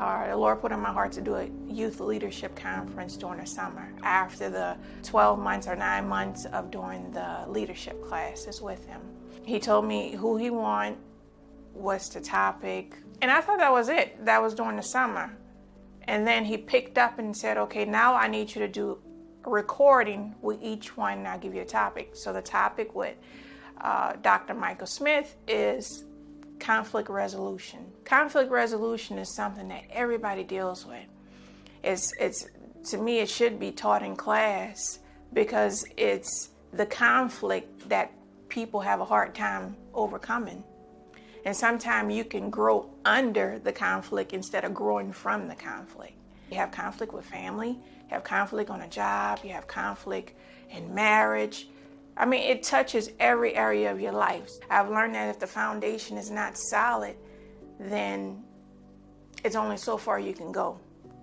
The Lord put in my heart to do a youth leadership conference during the summer after the 12 months or 9 months of doing the leadership classes with him. He told me who he wanted, what's the topic, and I thought that was it. That was during the summer. And then he picked up and said, okay, now I need you to do a recording with each one, and I'll give you a topic. So the topic with Dr. Michael Smith is conflict resolution. Conflict resolution is something that everybody deals with. It's to me, it should be taught in class because it's the conflict that people have a hard time overcoming. And sometimes you can grow under the conflict instead of growing from the conflict. You have conflict with family, you have conflict on a job, you have conflict in marriage. I mean, it touches every area of your life. I've learned that if the foundation is not solid, then it's only so far you can go.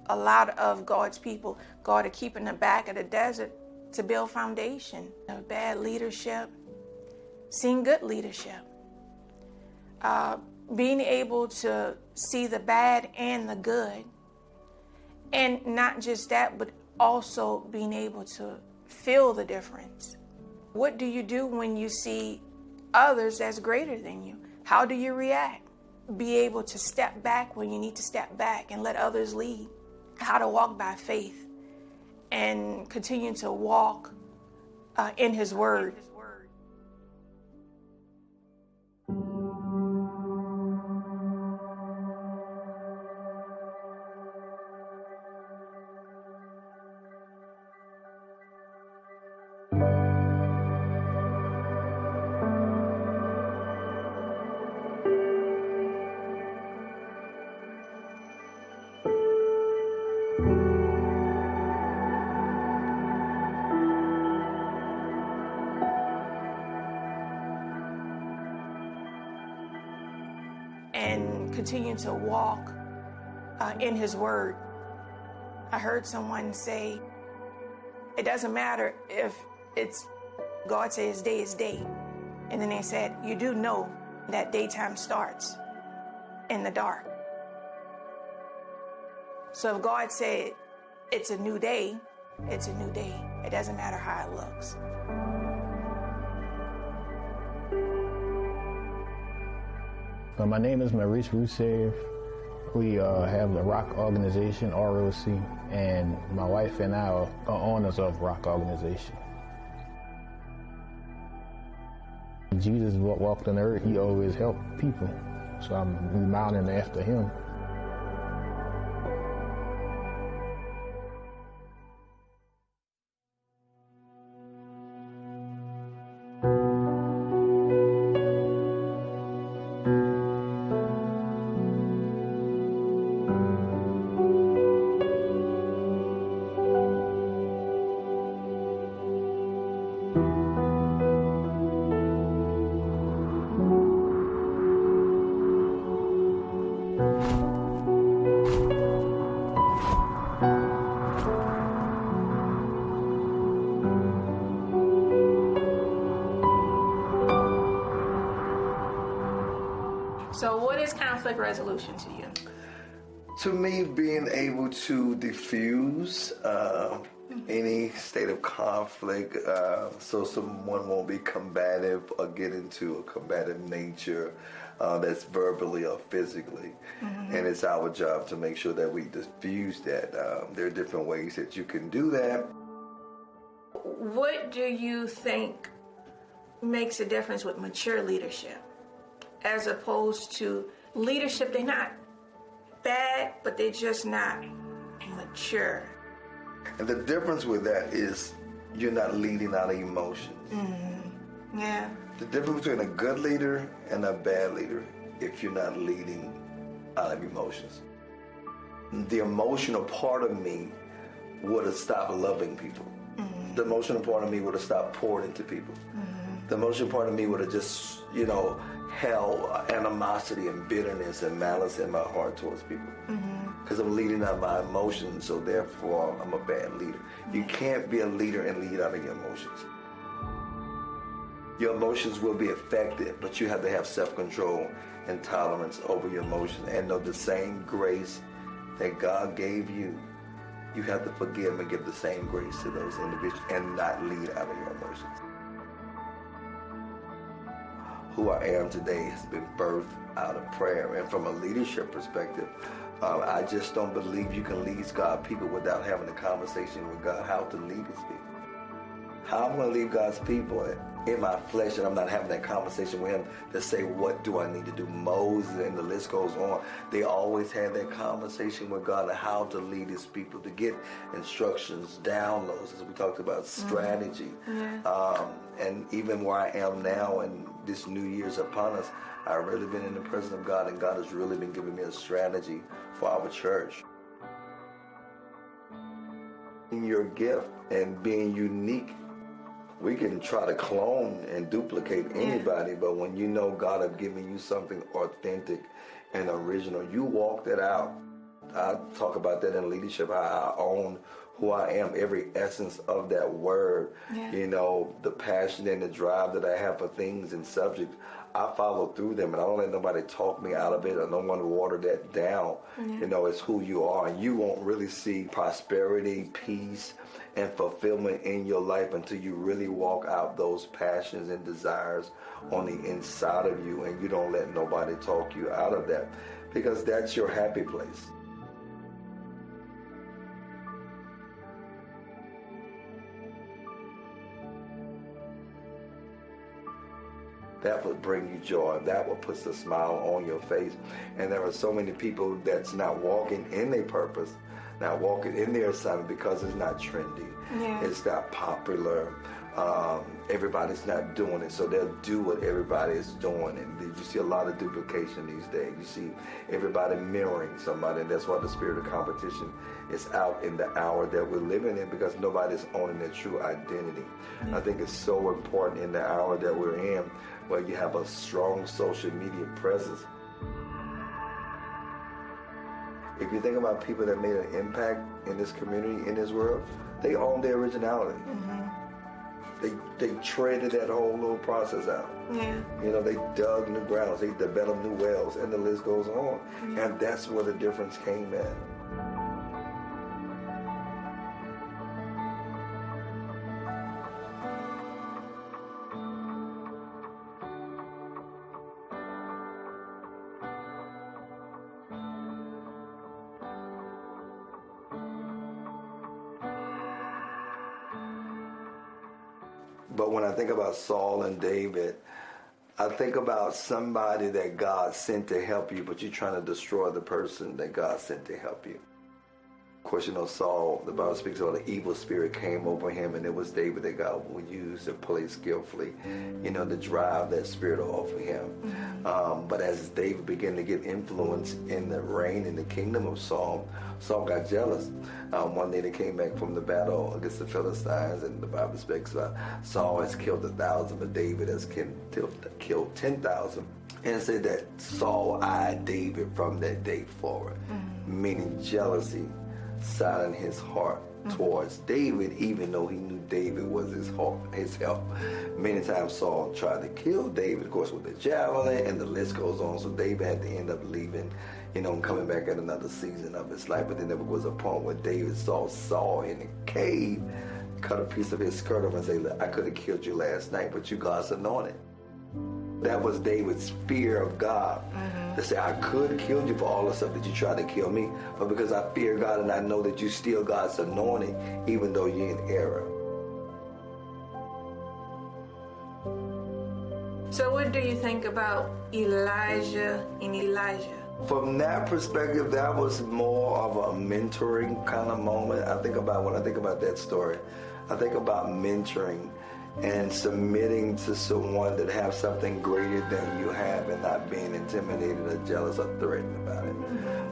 A lot of God's people go to keep in the back of the desert to build foundation. Bad leadership, seeing good leadership. Being able to see the bad and the good. And not just that, but also being able to feel the difference. What do you do when you see others that's greater than you? How do you react? Be able to step back when you need to step back and let others lead. How to walk by faith and continue to walk in His Word. And continue to walk in His Word. I heard someone say, it doesn't matter if it's, God says day is day. And then they said, you do know that daytime starts in the dark. So if God said it's a new day, it's a new day. It doesn't matter how it looks. My name is Maurice Jr. We have the Rock organization, ROC, and my wife and I are owners of Rock organization. Jesus walked on the earth. He always helped people, so I'm mounting after Him. So what is conflict resolution to you? To me, being able to diffuse any state of conflict so someone won't be combative or get into a combative nature that's verbally or physically. Mm-hmm. And it's our job to make sure that we diffuse that. There are different ways that you can do that. What do you think makes a difference with mature leadership as opposed to leadership? They're not bad, but they're just not mature. And the difference with that is you're not leading out of emotions. Mm-hmm. Yeah. The difference between a good leader and a bad leader, if you're not leading out of emotions. The emotional part of me would have stopped loving people. Mm-hmm. The emotional part of me would have stopped pouring into people. Mm-hmm. The emotional part of me would have just, held animosity and bitterness and malice in my heart towards people. Because I'm leading out of my emotions, so therefore I'm a bad leader. You can't be a leader and lead out of your emotions. Your emotions will be affected, but you have to have self-control and tolerance over your emotions and know the same grace that God gave you, you have to forgive them and give the same grace to those individuals and not lead out of your emotions. Who I am today has been birthed out of prayer. And from a leadership perspective, I just don't believe you can lead God's people without having a conversation with God how to lead his people. How I'm going to lead God's people in my flesh, and I'm not having that conversation with him to say, what do I need to do? Moses, and the list goes on. They always had that conversation with God on how to lead his people, to get instructions, downloads, as we talked about, strategy. And even where I am now, and this new year's upon us, I've really been in the presence of God, and God has really been giving me a strategy for our church. In your gift and being unique, we can try to clone and duplicate anybody, but when you know God has given you something authentic and original, you walk that out. I talk about that in leadership, how I own who I am, every essence of that word, you know, the passion and the drive that I have for things and subjects. I follow through them, and I don't let nobody talk me out of it. I don't want to water that down. You know, it's who you are, and you won't really see prosperity, peace, and fulfillment in your life until you really walk out those passions and desires on the inside of you, and you don't let nobody talk you out of that, because that's your happy place. That would bring you joy. That would put a smile on your face. And there are so many people that's not walking in their purpose, not walking in their assignment because it's not trendy. It's not popular. Everybody's not doing it, so they'll do what everybody is doing. And you see a lot of duplication these days. You see everybody mirroring somebody, and that's why the spirit of competition is out in the hour that we're living in, because nobody's owning their true identity. I think it's so important in the hour that we're in, where you have a strong social media presence. If you think about people that made an impact in this community, in this world, they own their originality. They treaded that whole little process out. You know, they dug new grounds, they developed new wells, and the list goes on. And that's where the difference came in. But when I think about Saul and David, I think about somebody that God sent to help you, but you're trying to destroy the person that God sent to help you. Of course, you know, Saul, the Bible speaks about the evil spirit came over him, and it was David that God would use and play skillfully, you know, to drive that spirit off of him. But as David began to get influence in the reign in the kingdom of Saul, Saul got jealous. One day they came back from the battle against the Philistines, and the Bible speaks about Saul has killed 1,000, but David has killed 10,000. And it said that Saul eyed David from that day forward, meaning jealousy sat in his heart towards David, even though he knew David was his help. Many times Saul tried to kill David, of course, with the javelin, and the list goes on. So David had to end up leaving, you know, and coming back at another season of his life. But then there was a point where David saw Saul in the cave, cut a piece of his skirt off and say, "Look, I could have killed you last night, but you God's anointed." That was David's fear of God. To say, I could kill you for all the stuff that you tried to kill me, but because I fear God and I know that you still God's anointed, even though you're in error. So what do you think about Elijah and Elijah? From that perspective, that was more of a mentoring kind of moment. When I think about that story, I think about mentoring and submitting to someone that have something greater than you have, and not being intimidated or jealous or threatened about it.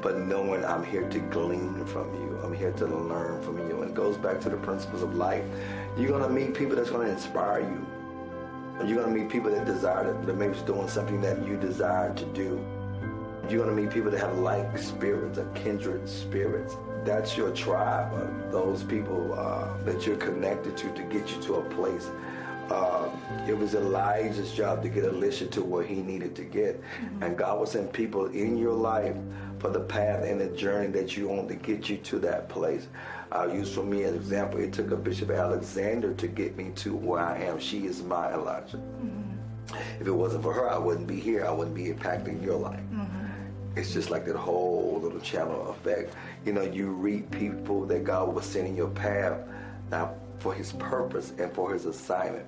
But knowing I'm here to glean from you. I'm here to learn from you. And it goes back to the principles of life. You're going to meet people that's going to inspire you. You're going to meet people that desire that maybe doing something that you desire to do. You're going to meet people that have like spirits or kindred spirits. That's your tribe of those people that you're connected to get you to a place It was Elijah's job to get Elisha to where he needed to get. And God will send people in your life for the path and the journey that you on to get you to that place. I'll use for me as an example, it took a Bishop Alexander to get me to where I am. She is my Elijah. If it wasn't for her, I wouldn't be here. I wouldn't be impacting your life. It's just like that whole little channel effect. You know, you read people that God was sending your path now for his purpose and for his assignment.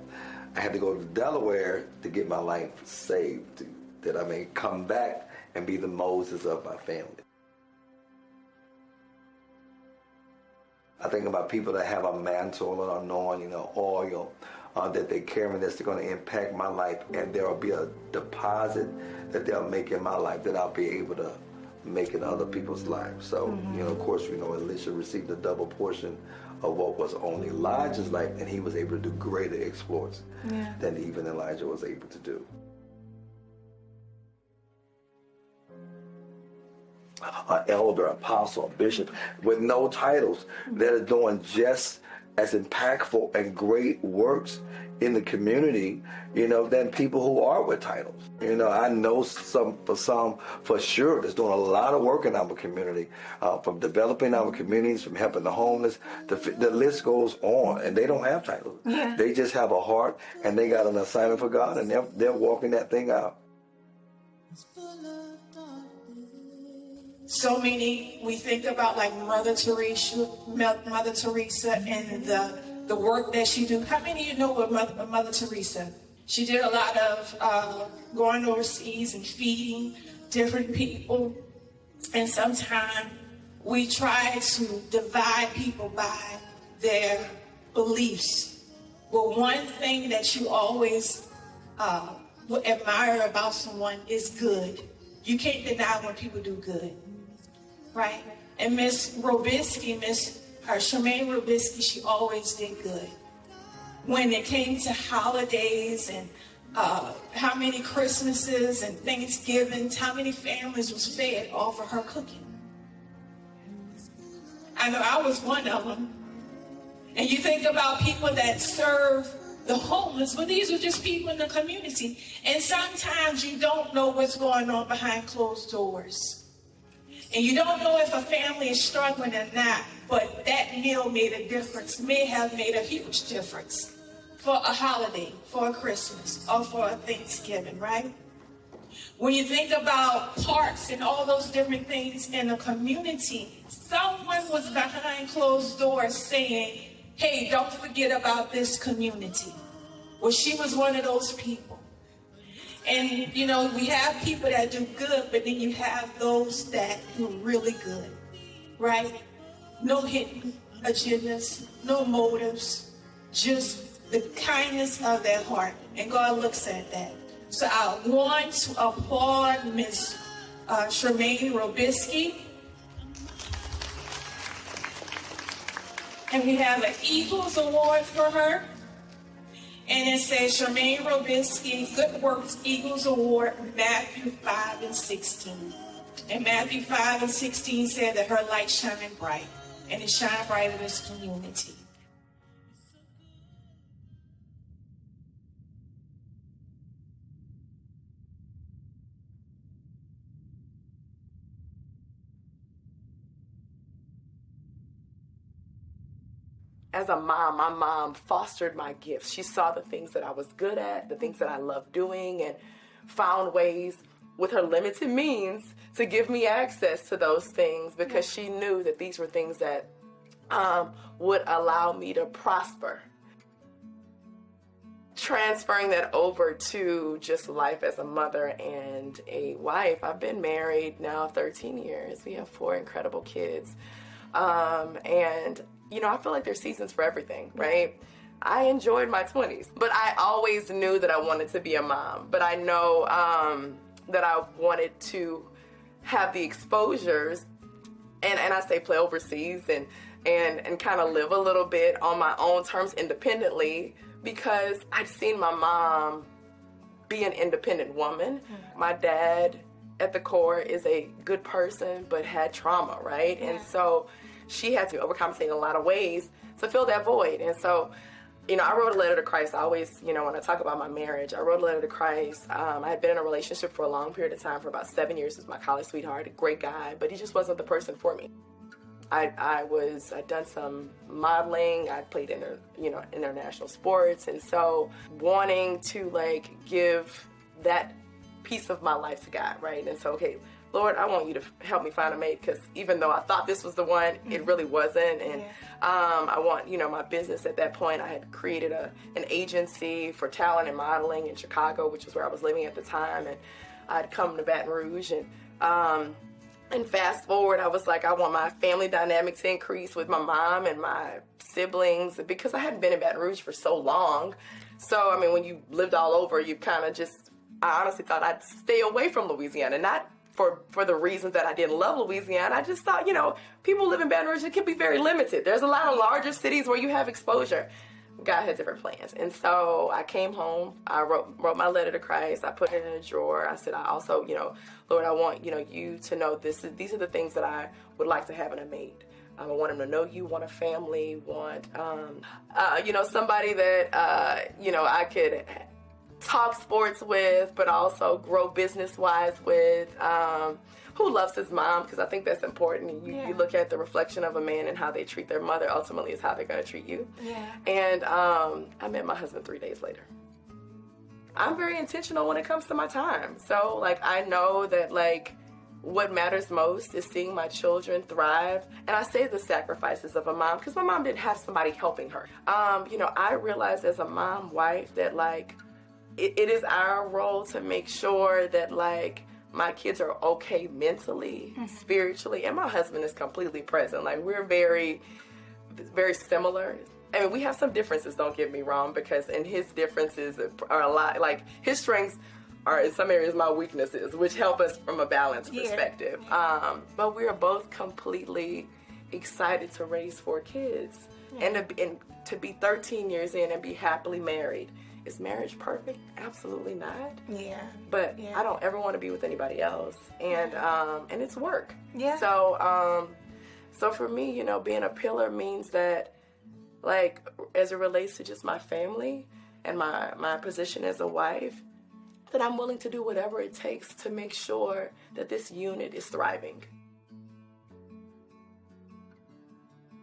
I had to go to Delaware to get my life saved, that I may come back and be the Moses of my family. I think about people that have a mantle or anointing or oil that they carry that's going to impact my life, and there will be a deposit that they'll make in my life that I'll be able to make in other people's lives. So, you know, of course, we know Elisha received a double portion of what was on Elijah's life, and he was able to do greater exploits than even Elijah was able to do. An elder, apostle, bishop with no titles that are doing just as impactful and great works in the community, you know, than people who are with titles. You know, I know some for sure that's doing a lot of work in our community, from developing our communities, from helping the homeless. The list goes on, and they don't have titles. They just have a heart, and they got an assignment for God, and they're walking that thing out. So many, we think about like Mother Teresa and the work that she do. How many of you know what Mother Teresa? She did a lot of going overseas and feeding different people. And sometimes we try to divide people by their beliefs. Well, one thing that you always admire about someone is good. You can't deny when people do good. Right? And Miss Robisky, Charmaine Robisky, she always did good. When it came to holidays and how many Christmases and Thanksgivings, how many families was fed off of her cooking. I know I was one of them. And you think about people that serve the homeless, but these are just people in the community. And sometimes you don't know what's going on behind closed doors. And you don't know if a family is struggling or not, but that meal made a difference, may have made a huge difference for a holiday, for a Christmas, or for a Thanksgiving, right? When you think about parks and all those different things in a community, someone was behind closed doors saying, hey, don't forget about this community. Well, she was one of those people. And, you know, we have people that do good, but then you have those that do really good, right? No hidden agendas, no motives, just the kindness of their heart. And God looks at that. So I want to applaud Miss Charmaine Robisky. And we have an Eagles Award for her. And it says Charmaine Robisky, Good Works Eagles Award, Matthew 5:16. And Matthew 5:16 said that her light shining bright, and it shine bright in this community. As a mom, my mom fostered my gifts. She saw the things that I was good at, the things that I loved doing, and found ways with her limited means to give me access to those things because she knew that these were things that would allow me to prosper. Transferring that over to just life as a mother and a wife. I've been married now 13 years. We have 4 incredible kids. And you know, I feel like there's seasons for everything, right? I enjoyed my 20s, but I always knew that I wanted to be a mom. But I know that I wanted to have the exposures, and I say play overseas and kind of live a little bit on my own terms independently, because I'd seen my mom be an independent woman. My dad, at the core, is a good person, but had trauma, right? And so she had to overcompensate in a lot of ways to fill that void. And so I wrote a letter to Christ. I always, when I talk about my marriage, I wrote a letter to Christ. I had been in a relationship for a long period of time, for about 7 years with my college sweetheart, a great guy, but he just wasn't the person for me. I'd done some modeling. I played international sports. And so wanting to give that piece of my life to God, right? And so, okay, Lord, I want you to help me find a mate, because even though I thought this was the one, it really wasn't. And I want, my business at that point, I had created an agency for talent and modeling in Chicago, which was where I was living at the time. And I'd come to Baton Rouge, and fast forward, I was like, I want my family dynamic to increase with my mom and my siblings, because I hadn't been in Baton Rouge for so long. So, I mean, when you lived all over, you kind of I honestly thought I'd stay away from Louisiana, not for the reasons that I didn't love Louisiana. I just thought, people live in Baton Rouge, it can be very limited. There's a lot of larger cities where you have exposure. God had different plans. And so I came home, I wrote my letter to Christ, I put it in a drawer. I said, I also, Lord, I want, you to know these are the things that I would like to have in a mate. I want him to know you, want a family, want, somebody that, I could talk sports with, but also grow business-wise with, who loves his mom, because I think that's important. You look at the reflection of a man and how they treat their mother ultimately is how they're going to treat you. Yeah. And I met my husband 3 days later. I'm very intentional when it comes to my time. So, I know that, what matters most is seeing my children thrive. And I say the sacrifices of a mom, because my mom didn't have somebody helping her. I realized as a mom, wife, that, it is our role to make sure that, my kids are okay mentally, spiritually, and my husband is completely present. We're very, very similar. I mean, we have some differences, don't get me wrong, and his differences are a lot, his strengths are in some areas my weaknesses, which help us from a balanced perspective. But we are both completely excited to raise 4 kids and to be 13 years in and be happily married. Is marriage perfect? Absolutely not. Yeah. But I don't ever want to be with anybody else, and it's work. Yeah. So for me, being a pillar means that, as it relates to just my family and my position as a wife, that I'm willing to do whatever it takes to make sure that this unit is thriving.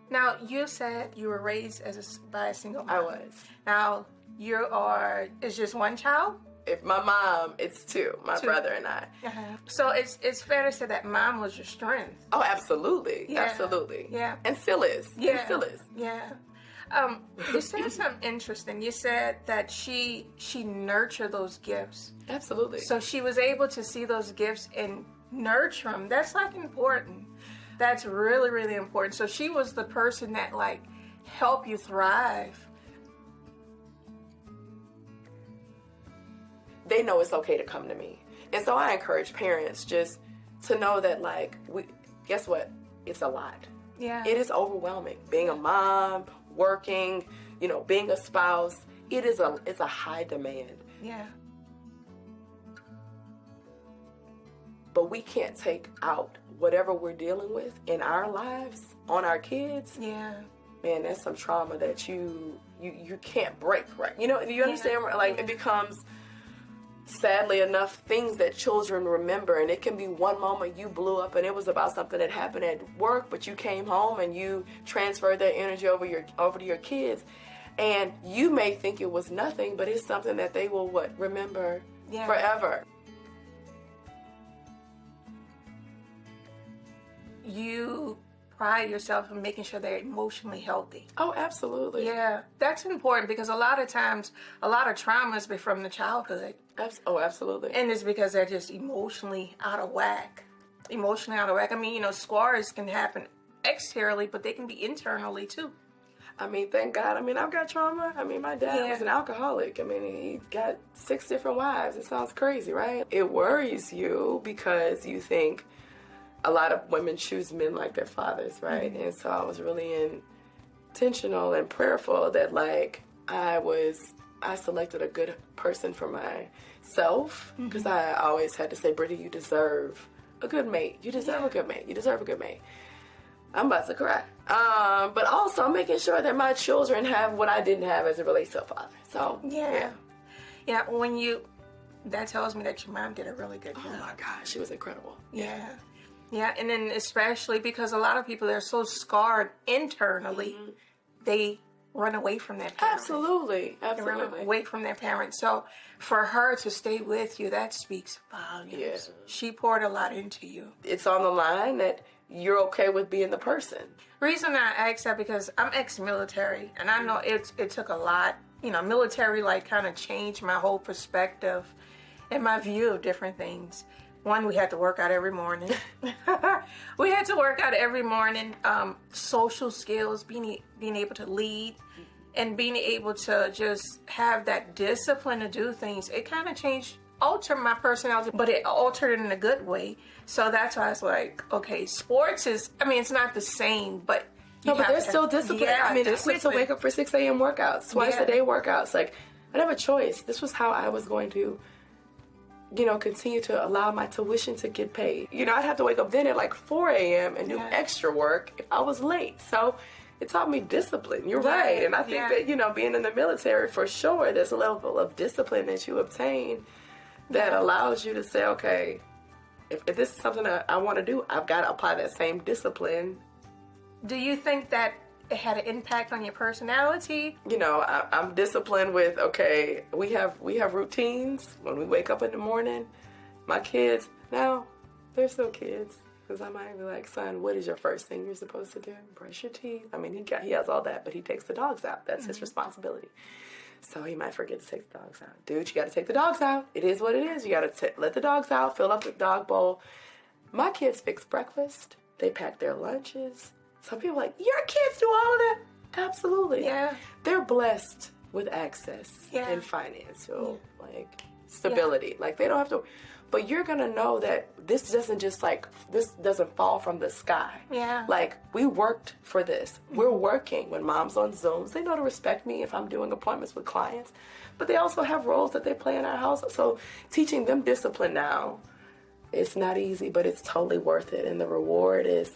Now, you said you were raised by a single mom. I was. Now, it's just one child? If my mom, it's 2, my brother and I. Uh-huh. So it's fair to say that mom was your strength. Oh, absolutely. Yeah. Absolutely. Yeah. And still is. Yeah. And still is. Yeah. You said something interesting. You said that she nurtured those gifts. Absolutely. So she was able to see those gifts and nurture them. That's important. That's really, really important. So she was the person that helped you thrive. They know it's okay to come to me. And so I encourage parents just to know that, guess what? It's a lot. Yeah. It is overwhelming. Being a mom, working, being a spouse, it's a high demand. Yeah. But we can't take out whatever we're dealing with in our lives on our kids. Yeah. Man, that's some trauma that you can't break, right? Do you understand? It becomes, sadly enough, things that children remember, and it can be one moment you blew up and it was about something that happened at work, but you came home and you transferred that energy over to your kids, and you may think it was nothing, but it's something that they will remember forever. You pride yourself in making sure they're emotionally healthy. Oh, absolutely. Yeah, that's important, because a lot of times, a lot of traumas be from the childhood. Oh, absolutely. And it's because they're just emotionally out of whack. I mean, scars can happen externally, but they can be internally too. I mean, thank God. I mean, I've got trauma. I mean, my dad was an alcoholic. I mean, he got 6 different wives. It sounds crazy, right? It worries you because you think a lot of women choose men like their fathers, right? Mm-hmm. And so I was really intentional and prayerful that I selected a good person for myself, because I always had to say, Brittany, you deserve a good mate. You deserve a good mate. You deserve a good mate. I'm about to cry. But also making sure that my children have what I didn't have as it relates to a father. So, Yeah, that tells me that your mom did a really good job. Oh my gosh, she was incredible. Yeah. Yeah, and then especially because a lot of people, they're so scarred internally, they run away from their parents. Absolutely. They run away from their parents. So for her to stay with you, that speaks volumes. Yeah. She poured a lot into you. It's on the line that you're okay with being the person. Reason I ask that because I'm ex-military, and I know it took a lot. You know, military kind of changed my whole perspective and my view of different things. One, we had to work out every morning. Social skills, being able to lead, and being able to just have that discipline to do things. It kind of altered my personality, but it altered it in a good way. So that's why I was like, okay, sports is, it's not the same, but but there's still discipline. Yeah, I went to wake up for 6 a.m. workouts, twice a day workouts. Like, I didn't have a choice. This was how I was going to continue to allow my tuition to get paid. I'd have to wake up then at 4 a.m. and do extra work if I was late. So it taught me discipline. You're right. And I think that, being in the military, for sure, there's a level of discipline that you obtain that allows you to say, okay, if this is something that I want to do, I've got to apply that same discipline. Do you think that it had an impact on your personality? I'm disciplined with, okay, we have routines when we wake up in the morning. My kids, now, they're still kids. Because I might be like, son, what is your first thing you're supposed to do? Brush your teeth. He has all that, but he takes the dogs out. That's his responsibility. So he might forget to take the dogs out. Dude, you got to take the dogs out. It is what it is. You got to let the dogs out, fill up the dog bowl. My kids fix breakfast. They pack their lunches. Some people are like, your kids do all of that? Absolutely. Yeah. They're blessed with access and financial, stability. They don't have to, but you're going to know that this doesn't this doesn't fall from the sky. Yeah. We worked for this. We're working. When mom's on Zooms, they know to respect me if I'm doing appointments with clients, but they also have roles that they play in our house. So teaching them discipline now, it's not easy, but it's totally worth it. And the reward is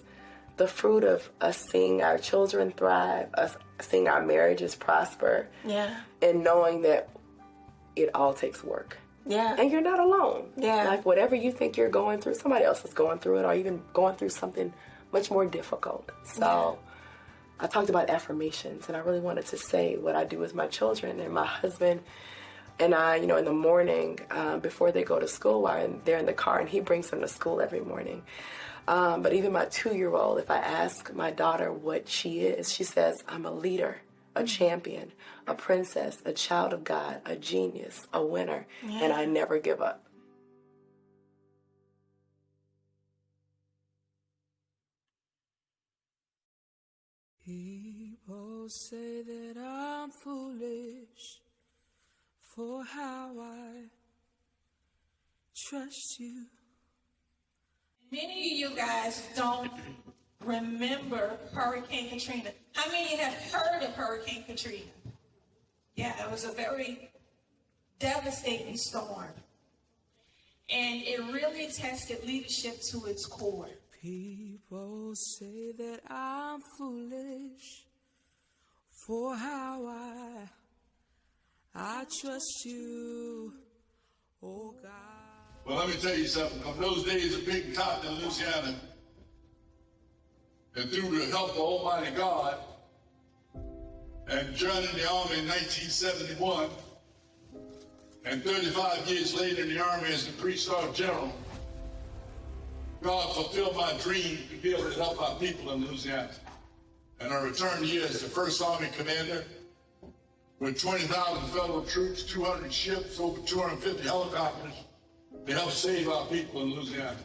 the fruit of us seeing our children thrive, us seeing our marriages prosper, and knowing that it all takes work. Yeah. And you're not alone. Yeah. Whatever you think you're going through, somebody else is going through it, or even going through something much more difficult. So I talked about affirmations, and I really wanted to say what I do with my children and my husband. And I, in the morning, before they go to school, while they're in the car, and he brings them to school every morning. But even my 2-year-old, if I ask my daughter what she is, she says, I'm a leader, a champion, a princess, a child of God, a genius, a winner, and I never give up. People say that I'm foolish for how I trust you. Many of you guys don't remember Hurricane Katrina. How many have heard of Hurricane Katrina? Yeah, it was a very devastating storm. And it really tested leadership to its core. People say that I'm foolish for how I trust you, oh God. Well, let me tell you something. Of those days of being taught in Louisiana, and through the help of Almighty God, and joining the Army in 1971, and 35 years later in the Army as the 3-star general, God fulfilled my dream to be able to help our people in Louisiana. And I returned here as the 1st Army commander with 20,000 federal troops, 200 ships, over 250 helicopters, to help save our people in Louisiana,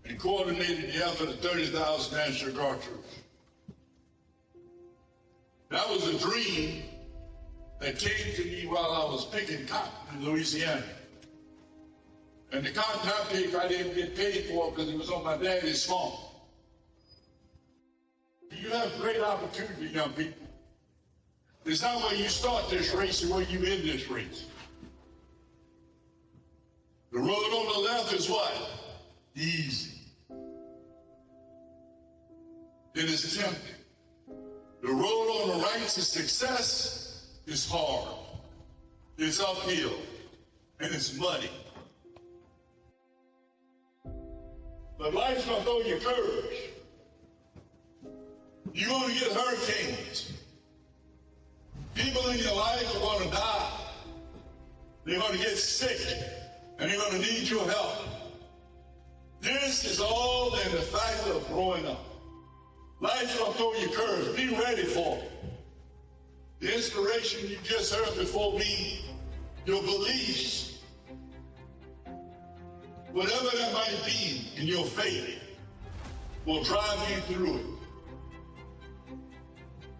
and coordinated the effort of 30,000 National Guard troops. That was a dream that came to me while I was picking cotton in Louisiana. And the cotton I picked, I didn't get paid for because it was on my daddy's farm. You have great opportunity, young people. It's not where you start this race and where you end this race. The road on the left is what? Easy. It is tempting. The road on the right to success is hard. It's uphill, and it's muddy. But life's gonna throw you curves. You're gonna get hurricanes. People in your life are gonna die. They're gonna get sick, and they're gonna need your help. This is all in the fact of growing up. Life's gonna throw you curves. Be ready for it. The inspiration you just heard before me, your beliefs, whatever that might be in your faith, will drive you through it.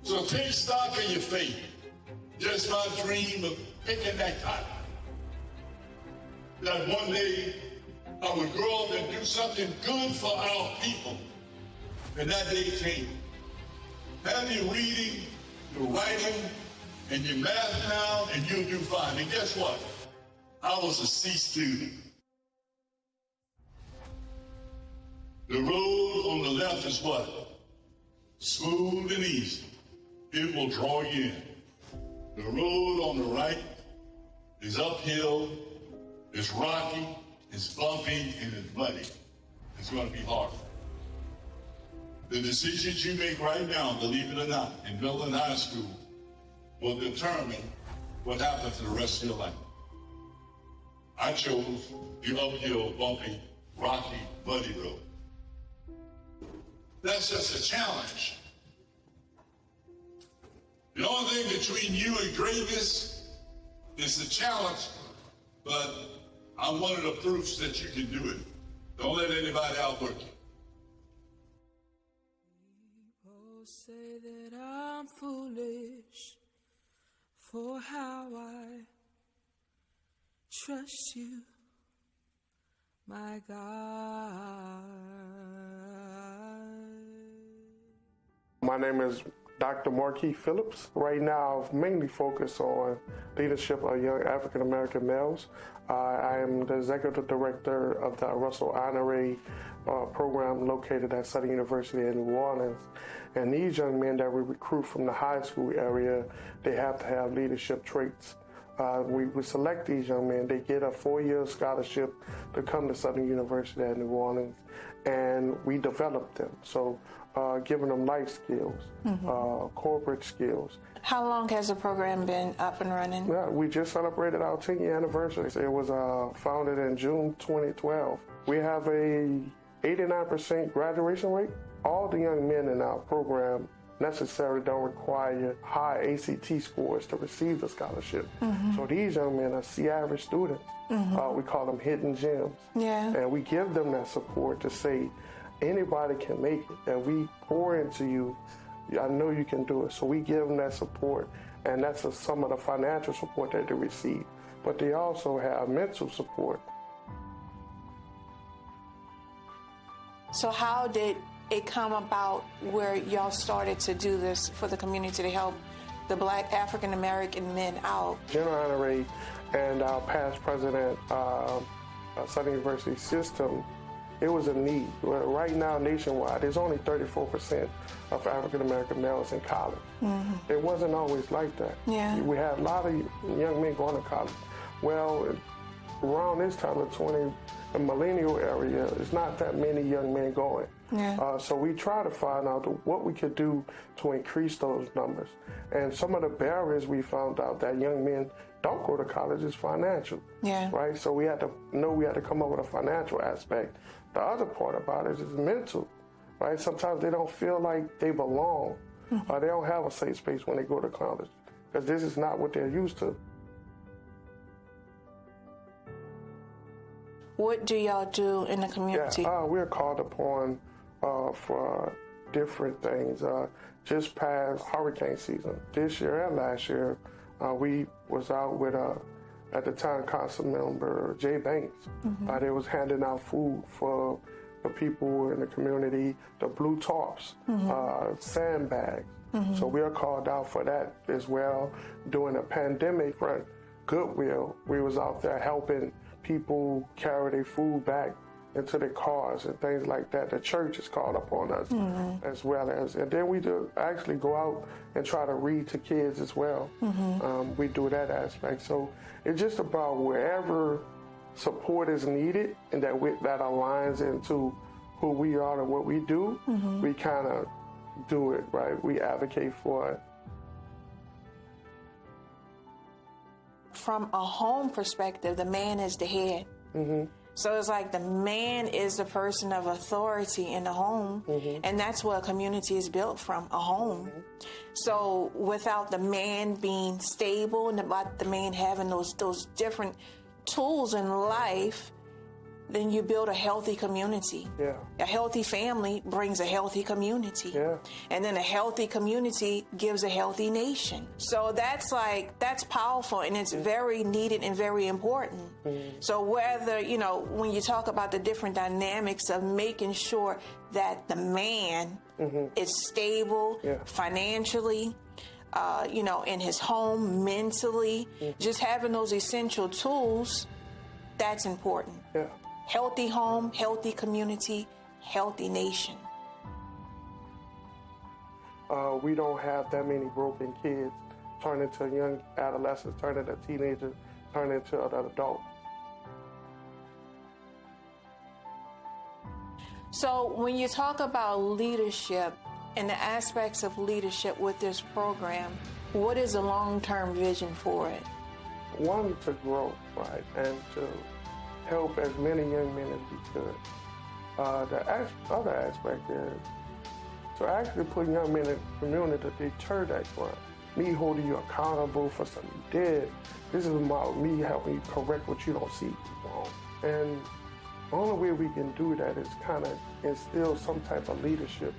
So take stock in your faith. Just my dream of picking that cotton. That one day I would grow up and do something good for our people. And that day came. Have your reading, your writing, and your math now, and you'll do fine. And guess what? I was a C student. The road on the left is what? Smooth and easy. It will draw you in. The road on the right is uphill, it's rocky, it's bumpy, and it's muddy. It's going to be hard. The decisions you make right now, believe it or not, in Milton High School will determine what happens for the rest of your life. I chose the uphill, bumpy, rocky, muddy road. That's just a challenge. The only thing between you and greatness is the challenge, but I'm one of the proofs that you can do it. Don't let anybody outwork you. People say that I'm foolish for how I trust you, my God. My name is Dr. Marquis Phillips. Right now, I've mainly focused on leadership of young African American males. I am the executive director of the Russell Honorary program located at Southern University in New Orleans. And these young men that we recruit from the high school area, they have to have leadership traits. We select these young men. They get a 4-year scholarship to come to Southern University at New Orleans, and we develop them. So giving them life skills, corporate skills. How long has the program been up and running? Yeah, we just celebrated our 10-year anniversary. It was founded in June 2012. We have a 89% graduation rate. All the young men in our program necessarily don't require high ACT scores to receive the scholarship. So these young men are C-average students. We call them hidden gems. Yeah. And we give them that support to say, anybody can make it, and we pour into you. I know you can do it. So we give them that support, and that's some of the financial support that they receive. But they also have mental support. So how did it come about where y'all started to do this for the community to help the Black African American men out? General Honorary and our past president, Southern University system, it was a need. Right now, nationwide, there's only 34% of African American males in college. It wasn't always like that. Yeah. We had a lot of young men going to college. Well, around this time, the millennial area, there's not that many young men going. Yeah. So we try to find out what we could do to increase those numbers. And some of the barriers we found out that young men don't go to college is financial. Yeah. Right? So we had to come up with a financial aspect. The other part about it is mental. Right? Sometimes they don't feel like they belong. Or they don't have a safe space when they go to college. Because this is not what they're used to. What do y'all do in the community? Yeah, we're called upon for different things. Just past hurricane season, this year and last year, we was out with, at the time, Councilmember Jay Banks. They was handing out food for the people in the community, the blue tarps, sandbags. So we are called out for that as well. During the pandemic, Goodwill, we was out there helping people carry their food back into their cars and things like that. The church is called upon us as well as, and then we do actually go out and try to read to kids as well. We do that aspect. So it's just about wherever support is needed and that aligns into who we are and what we do, we kind of do it, right? We advocate for it. From a home perspective, the man is the head. So it's like the man is the person of authority in the home, and that's what a community is built from, a home. So without the man being stable and about the man having those different tools in life, then you build a healthy community. Yeah. A healthy family brings a healthy community. Yeah. And then a healthy community gives a healthy nation. So that's powerful, and it's very needed and very important. So whether, when you talk about the different dynamics of making sure that the man is stable financially, in his home, mentally, just having those essential tools, that's important. Yeah. Healthy home, healthy community, healthy nation. We don't have that many broken kids turn into young adolescents, turn into teenagers, turn into an adult. So when you talk about leadership and the aspects of leadership with this program, what is the long-term vision for it? One, to grow, right, and to help as many young men as we could. The other aspect is to actually put young men in the community to deter that crime. Me holding you accountable for something you did. This is about me helping you correct what you don't see wrong. And the only way we can do that is kind of instill some type of leadership.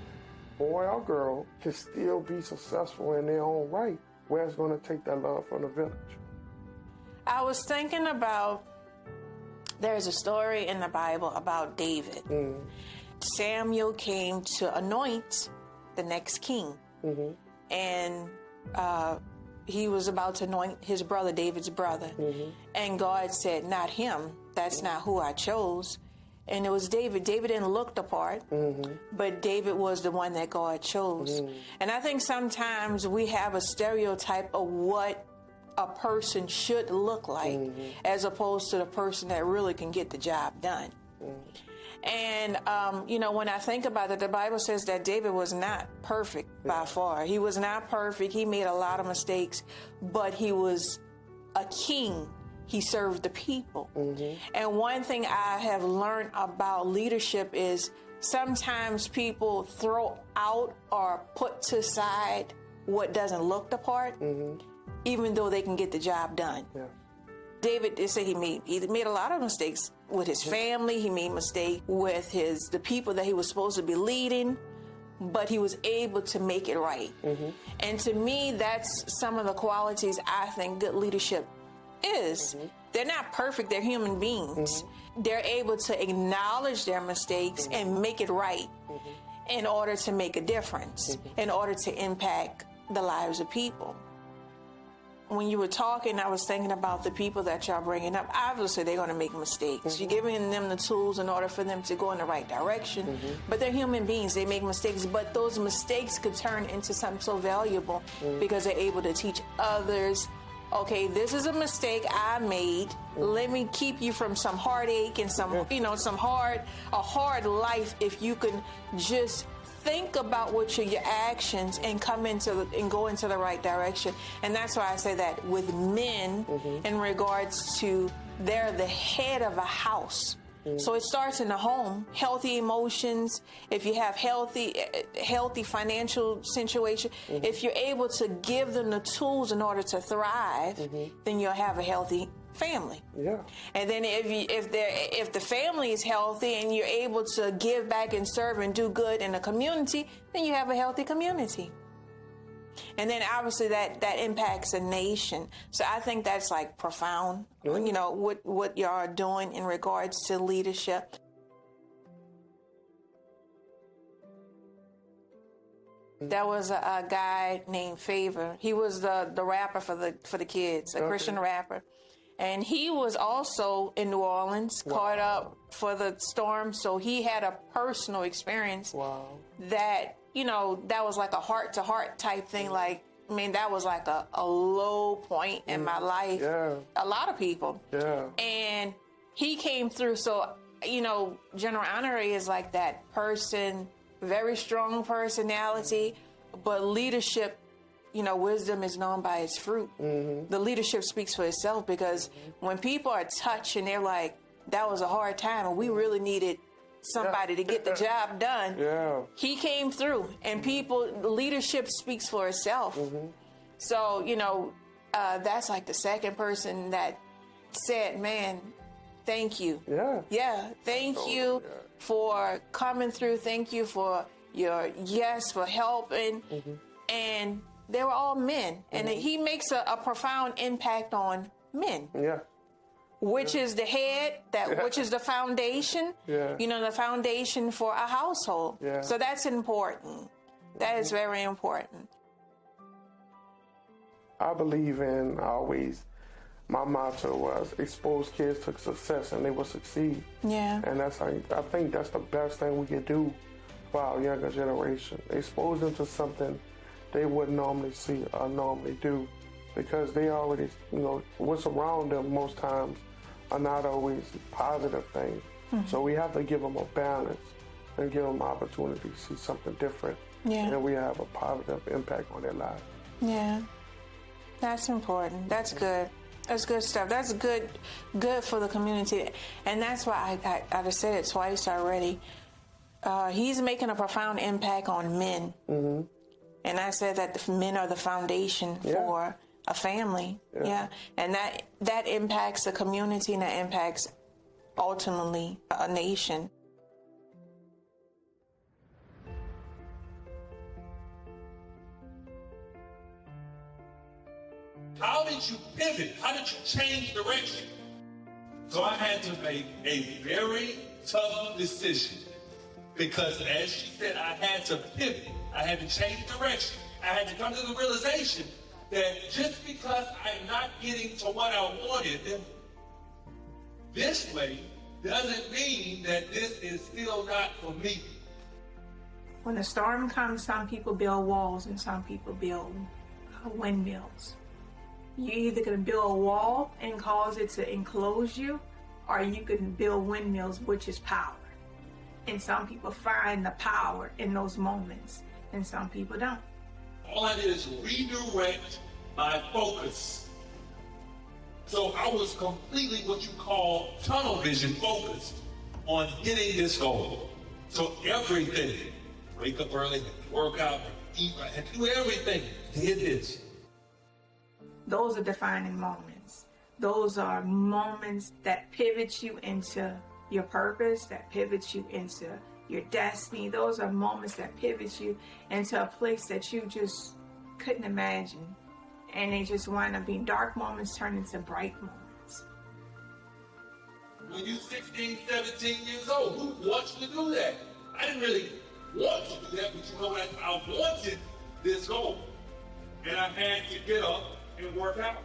Boy or girl can still be successful in their own right. Where it's going to take that love from the village. I was thinking about, there's a story in the Bible about David. Samuel came to anoint the next king. And he was about to anoint his brother, David's brother. And God said, not him. That's not who I chose. And it was David. David didn't look the part, but David was the one that God chose. And I think sometimes we have a stereotype of what a person should look like as opposed to the person that really can get the job done. And, when I think about it, the Bible says that David was not perfect by far. He was not perfect. He made a lot of mistakes, but he was a king. He served the people. And one thing I have learned about leadership is sometimes people throw out or put to side what doesn't look the part, even though they can get the job done. David, they say he made a lot of mistakes with his family. He made mistakes with the people that he was supposed to be leading, but he was able to make it right. And to me, that's some of the qualities I think good leadership is. They're not perfect, they're human beings. They're able to acknowledge their mistakes and make it right in order to make a difference, in order to impact the lives of people. When you were talking, I was thinking about the people that y'all bringing up. Obviously, they're going to make mistakes. You're giving them the tools in order for them to go in the right direction. But they're human beings. They make mistakes. But those mistakes could turn into something so valuable because they're able to teach others, okay, this is a mistake I made. Let me keep you from some heartache and some hard life if you can just think about what your actions and go into the right direction. And that's why I say that with men in regards to they're the head of a house. So it starts in the home, healthy emotions. If you have healthy financial situation, if you're able to give them the tools in order to thrive, then you'll have a healthy family. And then if the family is healthy and you're able to give back and serve and do good in the community, then you have a healthy community. And then obviously that impacts a nation. So I think that's like profound, what y'all are doing in regards to leadership. There was a guy named Favor. He was the rapper for the kids, a Christian rapper. And he was also in New Orleans, caught up for the storm. So he had a personal experience that, you know, that was like a heart-to-heart type thing. Like, I mean, that was like a low point in my life. Yeah. A lot of people. Yeah. And he came through. So, you know, General Honoré is like that person, very strong personality, but leadership, you know, wisdom is known by its fruit. The leadership speaks for itself, because when people are touched and they're like, that was a hard time and we really needed somebody to get the job done. He came through, and leadership speaks for itself. So, you know, that's like the second person that said, man, thank you. Thank you for coming through. Thank you for your yes, for helping. And they were all men. And he makes a profound impact on men. Which is the head, which is the foundation, you know, the foundation for a household. So that's important. That is very important. I believe in always, my motto was expose kids to success and they will succeed. And that's I think that's the best thing we can do for our younger generation. Expose them to something they wouldn't normally see or normally do, because they already, you know, what's around them most times are not always positive things. So we have to give them a balance and give them opportunity to see something different. And we have a positive impact on their lives. That's important. That's good. That's good stuff. That's good for the community. And that's why I just said it twice already. He's making a profound impact on men. And I said that the men are the foundation for a family. And that impacts the community, and that impacts ultimately a nation. How did you pivot? How did you change direction? So I had to make a very tough decision, because as she said, I had to pivot. I had to change direction. I had to come to the realization that just because I'm not getting to what I wanted this way doesn't mean that this is still not for me. When the storm comes, some people build walls and some people build windmills. You're either going to build a wall and cause it to enclose you, or you can build windmills, which is power. And some people find the power in those moments, and some people don't. All I did is redirect my focus. So I was completely what you call tunnel vision focused on hitting this goal. So everything, wake up early, work out, eat right, and do everything to hit this. Those are defining moments. Those are moments that pivot you into your purpose, that pivot you into your destiny. Those are moments that pivot you into a place that you just couldn't imagine. And they just wind up being dark moments turn into bright moments. When you're 16, 17 years old, who wants to do that? I didn't really want to do that, but you know what? I wanted this goal. And I had to get up and work out.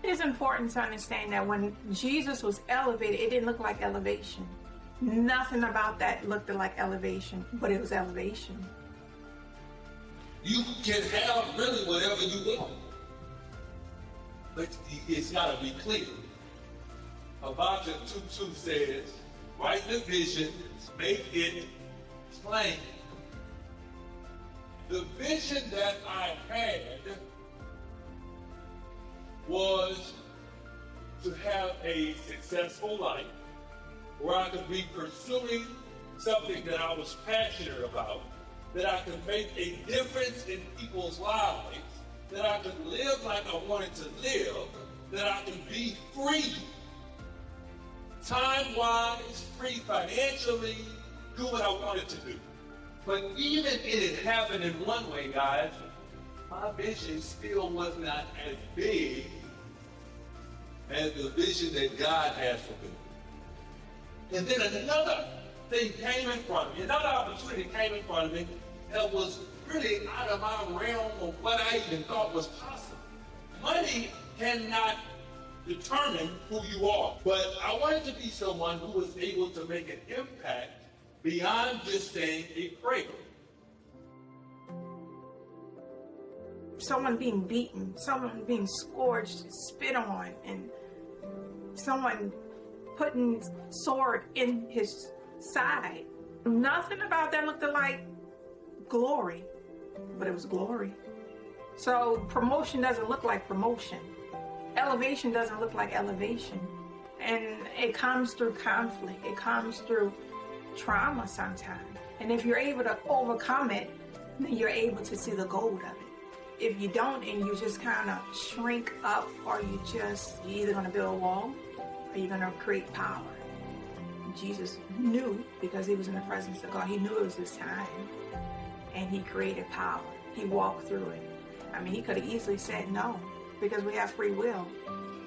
It's important to understand that when Jesus was elevated, it didn't look like elevation. Nothing about that looked like elevation, but it was elevation. You can have really whatever you want, but it's got to be clear. Habakkuk 2:2 says, write the vision, make it plain. The vision that I had was to have a successful life where I could be pursuing something that I was passionate about, that I could make a difference in people's lives, that I could live like I wanted to live, that I could be free, time-wise, free financially, do what I wanted to do. But even in it happened in one way, guys, my vision still was not as big as the vision that God had for me. And then another thing came in front of me, another opportunity came in front of me that was really out of my realm of what I even thought was possible. Money cannot determine who you are. But I wanted to be someone who was able to make an impact beyond just staying a prayer. Someone being beaten, someone being scourged, spit on, and someone putting sword in his side. Nothing about that looked like glory, but it was glory. So promotion doesn't look like promotion. Elevation doesn't look like elevation. And it comes through conflict. It comes through trauma sometimes. And if you're able to overcome it, then you're able to see the gold of it. If you don't and you just kind of shrink up, or you're either going to build a wall or you're going to create power. Jesus knew, because he was in the presence of God, he knew it was his time. And he created power. He walked through it. I mean, he could have easily said no, because we have free will.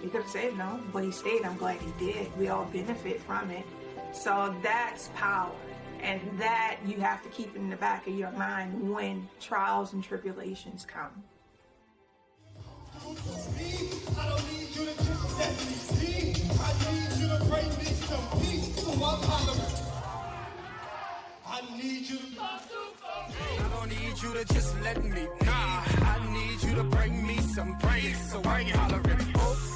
He could have said no, but he stayed. I'm glad he did. We all benefit from it. So that's power. And that you have to keep in the back of your mind when trials and tribulations come. I don't need you to just let me be. I need you to bring me some peace. So I'm hollering. I need you to... I don't need you to just let me be. I need you to bring me some praise. So I'm hollering. Oh.